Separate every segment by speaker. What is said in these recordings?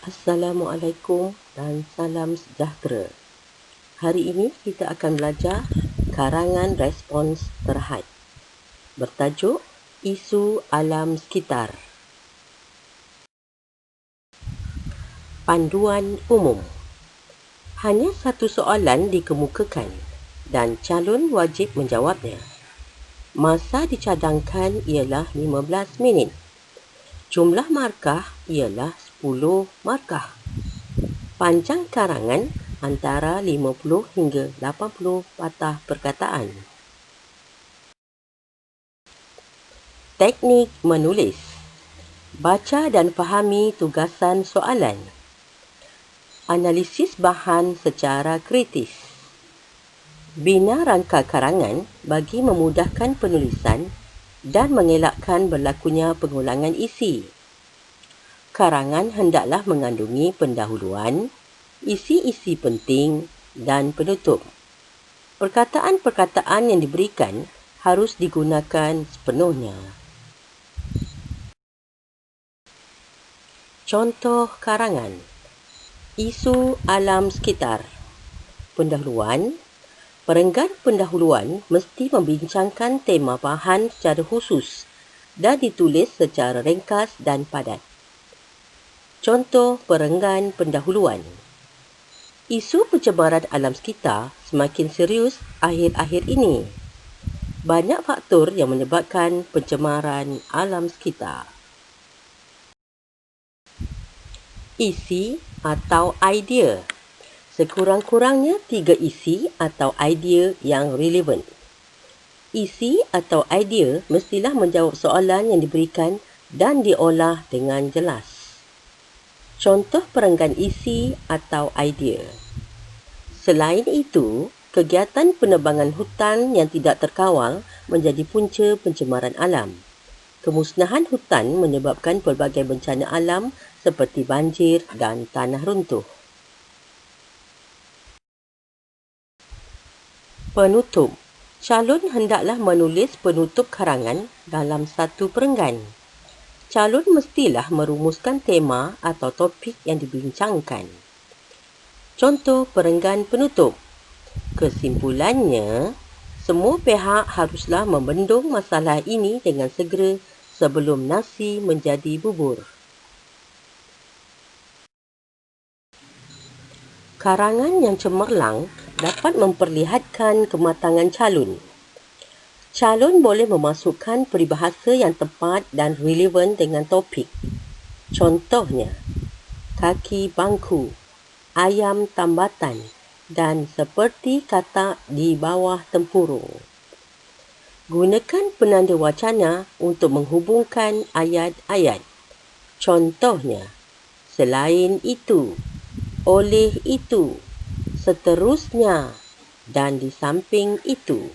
Speaker 1: Assalamualaikum dan salam sejahtera. Hari ini kita akan belajar karangan respons terhad bertajuk Isu Alam Sekitar. Panduan umum. Hanya satu soalan dikemukakan dan calon wajib menjawabnya. Masa dicadangkan ialah 15 minit. Jumlah markah ialah 10 markah. Panjang karangan antara 50 hingga 80 patah perkataan. Teknik menulis. Baca dan fahami tugasan soalan. Analisis bahan secara kritis. Bina rangka karangan bagi memudahkan penulisan dan mengelakkan berlakunya pengulangan isi. Karangan hendaklah mengandungi pendahuluan, isi-isi penting dan penutup. Perkataan-perkataan yang diberikan harus digunakan sepenuhnya. Contoh karangan. Isu alam sekitar. Pendahuluan. Perenggan pendahuluan mesti membincangkan tema bahan secara khusus dan ditulis secara ringkas dan padat. Contoh perenggan pendahuluan. Isu pencemaran alam sekitar semakin serius akhir-akhir ini. Banyak faktor yang menyebabkan pencemaran alam sekitar. Isi atau idea. Sekurang-kurangnya 3 isi atau idea yang relevan. Isi atau idea mestilah menjawab soalan yang diberikan dan diolah dengan jelas. Contoh perenggan isi atau idea. Selain itu, kegiatan penebangan hutan yang tidak terkawal menjadi punca pencemaran alam. Kemusnahan hutan menyebabkan pelbagai bencana alam seperti banjir dan tanah runtuh. Penutup. Calon hendaklah menulis penutup karangan dalam satu perenggan. Calon mestilah merumuskan tema atau topik yang dibincangkan. Contoh perenggan penutup. Kesimpulannya, semua pihak haruslah membendung masalah ini dengan segera sebelum nasi menjadi bubur. Karangan yang cemerlang dapat memperlihatkan kematangan calon. Calon boleh memasukkan peribahasa yang tepat dan relevan dengan topik. Contohnya, kaki bangku, ayam tambatan dan seperti katak di bawah tempurung. Gunakan penanda wacana untuk menghubungkan ayat-ayat. Contohnya, selain itu, oleh itu, seterusnya dan di samping itu.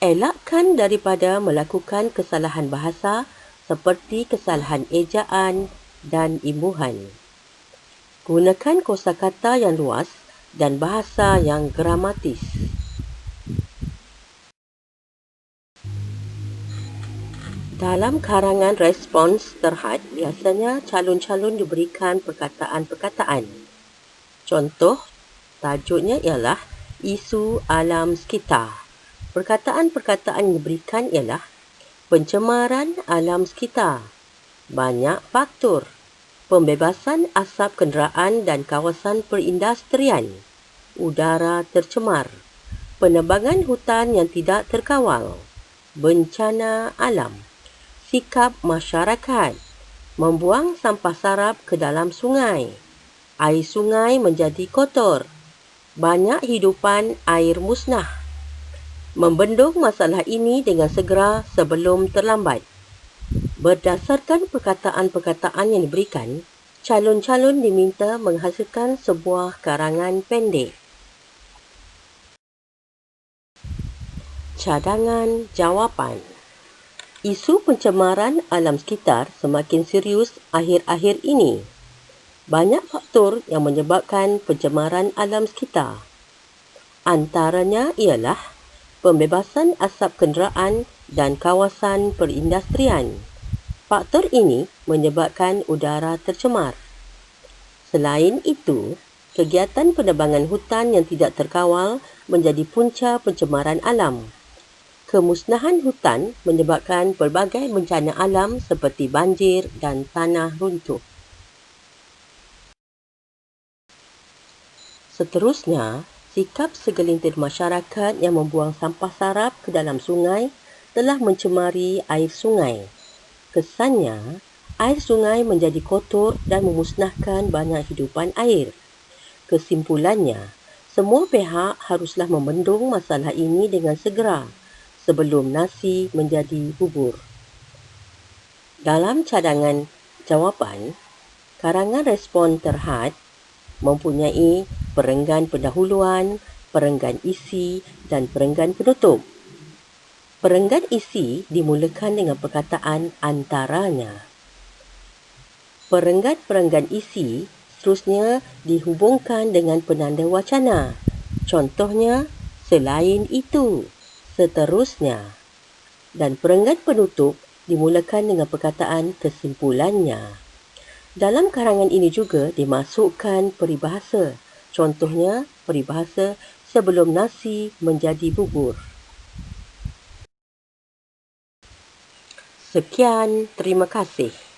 Speaker 1: Elakkan daripada melakukan kesalahan bahasa seperti kesalahan ejaan dan imbuhan. Gunakan kosakata yang luas dan bahasa yang gramatis. Dalam karangan respons terhad, biasanya calon-calon diberikan perkataan-perkataan. Contoh, tajuknya ialah Isu Alam Sekitar. Perkataan-perkataan yang diberikan ialah pencemaran alam sekitar, banyak faktor, pembebasan asap kenderaan dan kawasan perindustrian, udara tercemar, penebangan hutan yang tidak terkawal, bencana alam, sikap masyarakat, membuang sampah sarap ke dalam sungai, air sungai menjadi kotor, banyak hidupan air musnah. Membendung masalah ini dengan segera sebelum terlambat. Berdasarkan perkataan-perkataan yang diberikan, calon-calon diminta menghasilkan sebuah karangan pendek. Cadangan jawapan. Isu pencemaran alam sekitar semakin serius akhir-akhir ini. Banyak faktor yang menyebabkan pencemaran alam sekitar. Antaranya ialah pembebasan asap kenderaan dan kawasan perindustrian. Faktor ini menyebabkan udara tercemar. Selain itu, kegiatan penebangan hutan yang tidak terkawal menjadi punca pencemaran alam. Kemusnahan hutan menyebabkan pelbagai bencana alam seperti banjir dan tanah runtuh. Seterusnya, sikap segelintir masyarakat yang membuang sampah sarap ke dalam sungai telah mencemari air sungai. Kesannya, air sungai menjadi kotor dan memusnahkan banyak hidupan air. Kesimpulannya, semua pihak haruslah membendung masalah ini dengan segera sebelum nasi menjadi bubur. Dalam cadangan jawapan, karangan respon terhad mempunyai perenggan pendahuluan, perenggan isi dan perenggan penutup. Perenggan isi dimulakan dengan perkataan antaranya. Perenggan-perenggan isi seterusnya dihubungkan dengan penanda wacana. Contohnya, selain itu, seterusnya. Dan perenggan penutup dimulakan dengan perkataan kesimpulannya. Dalam karangan ini juga dimasukkan peribahasa. Contohnya, peribahasa sebelum nasi menjadi bubur. Sekian, terima kasih.